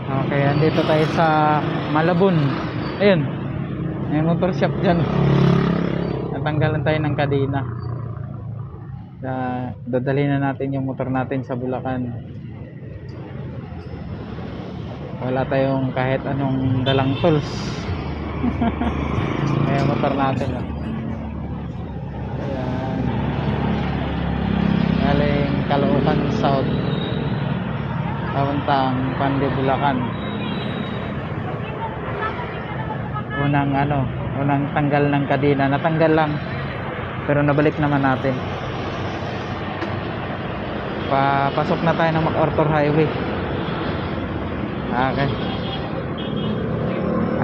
Okay, andito tayo sa Malabon. Ayun, may motor shop dyan. Natanggalan tayo ng kadena. Dadalhin na natin yung motor natin sa Bulacan. Wala tayong kahit anong dalang tools. Kaya motor natin. Ayan. Galing Caloocan South. Papuntang Pandi, Bulacan. Unang tanggal ng kadena. Natanggal lang. Pero nabalik naman natin. Papasok na tayo ng MacArthur Highway. Okay.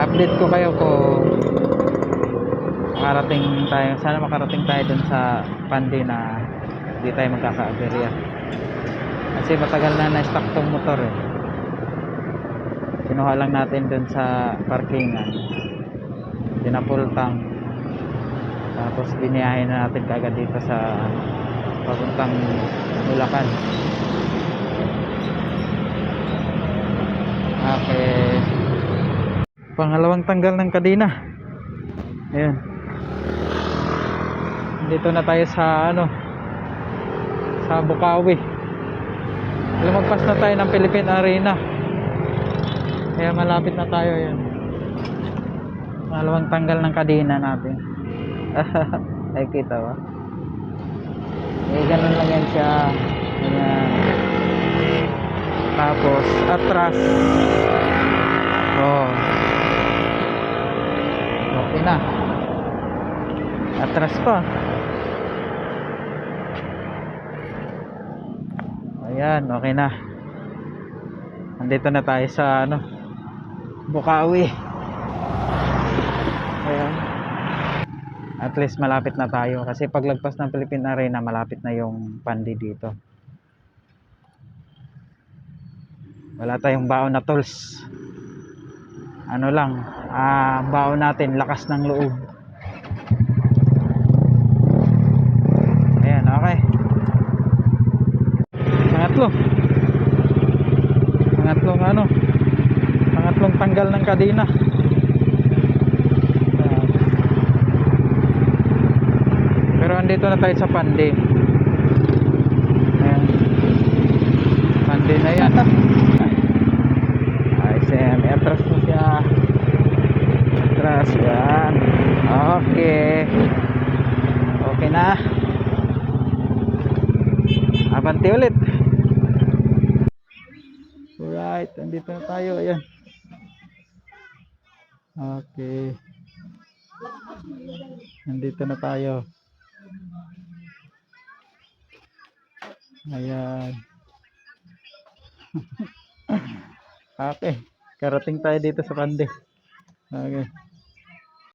Update ko kayo kung makarating tayo. Sana makarating tayo dun sa Pandi na hindi tayo magkaka-aberya. Kasi matagal na na-stock tong motor eh. Kinuha lang natin dun sa parkingan. Pinapul tank. Tapos biniyahin na natin kagad dito sa papuntang Bulacan. Okay. Pangalawang tanggal ng kadena. Ayun. Dito na tayo sa sa Bukawi. Lumagpas na tayo ng Philippine Arena. Kaya malapit na tayo. Ayun. Pangalawang tanggal ng kadena natin. Ay kita ba? Ganun lang yan siya. Ayan. Tapos atras. Okay na. Atras pa. Ayan, okay na. Nandito na tayo sa Bukawi. Ayan. At least malapit na tayo kasi paglagpas ng Philippine Arena malapit na yung Pandi dito. Wala tayong baon na tools. Baon natin lakas ng loob. Ayan, okay. Pangatlong tanggal ng kadena. Pero andito na tayo sa Pandi. Ayan. Pandi na yan. Atras mo siya. Atras yan. Okay. Okay na. Abante ulit. Alright, andito na tayo. Ayan. Okay. Andito na tayo. Ayan. Okay. Karating tayo dito sa Pandi. Okay.